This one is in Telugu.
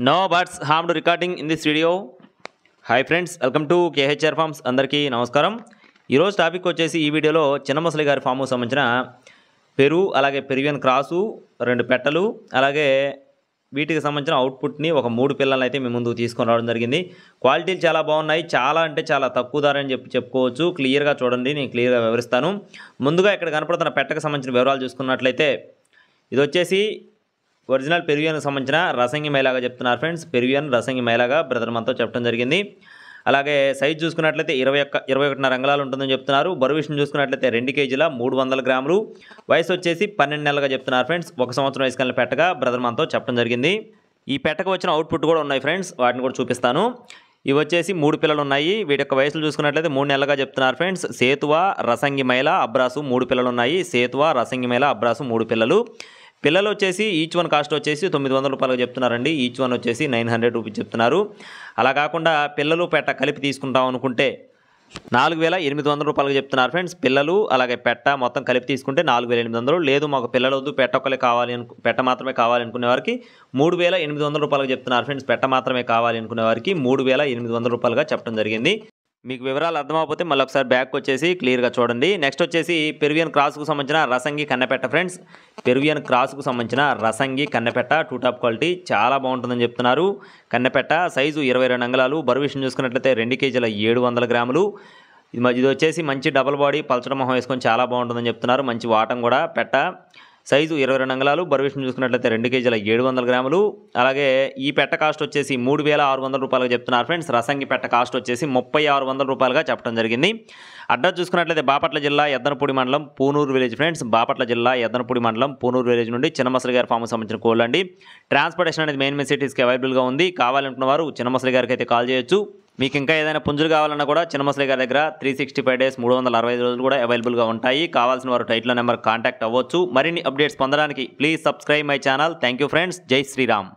No birds harmed recording in this video. Hi friends, welcome to KHR forms. అందరికీ నమస్కారం. ఈరోజు టాపిక్ వచ్చేసి ఈ వీడియోలో చిన్నమసలి గారి ఫామ్కు సంబంధించిన పెరు అలాగే పెరువియన్ క్రాసు 2 పెట్టలు అలాగే వీటికి సంబంధించిన అవుట్పుట్ని ఒక 3 పిల్లలను అయితే మీ ముందుకు తీసుకొని రావడం జరిగింది. క్వాలిటీలు చాలా బాగున్నాయి, చాలా అంటే చాలా తక్కువ ధర అని చెప్పుకోవచ్చు. క్లియర్గా చూడండి, నేను క్లియర్గా వివరిస్తాను. ముందుగా ఇక్కడ కనపడుతున్న పెట్టకు సంబంధించిన వివరాలు చూసుకున్నట్లయితే ఇది వచ్చేసి ఒరిజినల్ పెరువియన్కి సంబంధించిన రసంగి మైలాగా చెప్తున్నారు ఫ్రెండ్స్. పెరువియన్ రసంగి మైలాగా బ్రదర్ మనతో చెప్పడం జరిగింది. అలాగే సైజ్ చూసుకున్నట్లయితే 21.5 అంగుళాలు ఉంటుందని చెప్తున్నారు. బరువు విషయం చూసుకున్నట్లయితే 2 కేజీల 300 గ్రాములు. వయసు వచ్చేసి 12 నెలలుగా చెప్తున్నారు ఫ్రెండ్స్. 1 సంవత్సరం వయసు కలిగిన పెట్టగా బ్రదర్ మనతో చెప్పడం జరిగింది. ఈ పెట్టకు వచ్చిన అవుట్పుట్ కూడా ఉన్నాయి ఫ్రెండ్స్, వాటిని కూడా చూపిస్తాను. ఇవి వచ్చేసి 3 పిల్లలు ఉన్నాయి. వీటి యొక్క వయసులు చూసుకున్నట్లయితే 3 నెలలుగా చెప్తున్నారు ఫ్రెండ్స్. సేతువ, రసంగి మైల, అబ్రాసు 3 పిల్లలు ఉన్నాయి. సేతువ, రసంగి మైల, అబ్రాసు 3 పిల్లలు. పిల్లలు వచ్చేసి ఈచ్ వన్ కాస్ట్ వచ్చేసి 900 రూపాయలుగా చెప్తున్నారండి. ఈచ్ వన్ వచ్చేసి 900 రూపీస్ చెప్తున్నారు. అలా కాకుండా పిల్లలు పెట్ట కలిపి తీసుకుంటాం అనుకుంటే 4800 రూపాయలుగా చెప్తున్నారు ఫ్రెండ్స్. పిల్లలు అలాగే పెట్ట మొత్తం కలిపి తీసుకుంటే 4800. లేదు మాకు పిల్లలు వద్దు, పెట్ట ఒక్కలే కావాలి పెట్ట మాత్రమే కావాలి అనుకునే వారికి 3800 రూపాయలుగా చెప్తున్నారు ఫ్రెండ్స్. పెట్ట మాత్రమే కావాలి అనుకునే వారికి 3800 రూపాయలుగా చెప్పడం జరిగింది. మీకు వివరాలు అర్థమైపోతే మళ్ళీ ఒకసారి బ్యాక్ వచ్చేసి క్లియర్గా చూడండి. నెక్స్ట్ వచ్చేసి పెరువియన్ క్రాస్కు సంబంధించిన రసంగి కన్నెపెట్ట ఫ్రెండ్స్. పెరువియన్ క్రాస్కు సంబంధించిన రసంగి కన్నెపెట్ట 2 టాప్ క్వాలిటీ చాలా బాగుంటుందని చెప్తున్నారు. కన్నెపెట్ట సైజు 22 అంగుళాలు. బరువు విషయం చూసుకున్నట్లయితే 2 కేజీల 700 గ్రాములు. ఇది వచ్చేసి మంచి డబల్ బాడీ పల్చడం మొహం వేసుకొని చాలా బాగుంటుందని చెప్తున్నారు. మంచి వాటం కూడా పెట్ట. సైజు 22 అంగుళాలు. బరువు విషయం చూసుకున్నట్లయితే 2 కేజీల 700 గ్రాములు. అలాగే ఈ పెట్ట కాస్ట్ వచ్చేసి 3600 రూపాయలుగా చెప్తున్నారు ఫ్రెండ్స్. రసంగి పెట్ట కాస్ట్ వచ్చేసి 3600 రూపాయలుగా చెప్పడం జరిగింది. అడ్రస్ చూసుకున్నట్లయితే బాపట్ల జిల్లా ఎద్దనపూడి మండలం పూనూరు విలేజ్ ఫ్రెండ్స్. బాపట్ల జిల్లా ఎద్దనపూడి మండలం పూనూరు విలేజ్ నుండి చిన్నమసలి గారి ఫామ్కి సంబంధించిన కోళ్ళు అండి. ట్రాన్స్పోర్టేషన్ అనేది మెయిన్ సిటీస్కి అవైలబుల్గా ఉంది. కావాలనుకున్న వారు చిన్నమసలి గారికి అయితే కాల్ చేయొచ్చు. మీకు ఇంకా ఏదైనా పుంజులు కావాలన్నా కూడా చిన్నమసలి గారి దగ్గర 365 డేస్ 365 రోజులు కూడా అవైలబుల్గా ఉంటాయి. కావాల్సిన వారు టైటిల్ నెంబర్ కాంటాక్ట్ అవ్వచ్చు. మరిన్ని అప్డేట్స్ పొందడానికి please subscribe my channel. Thank you friends. జై శ్రీరామ్.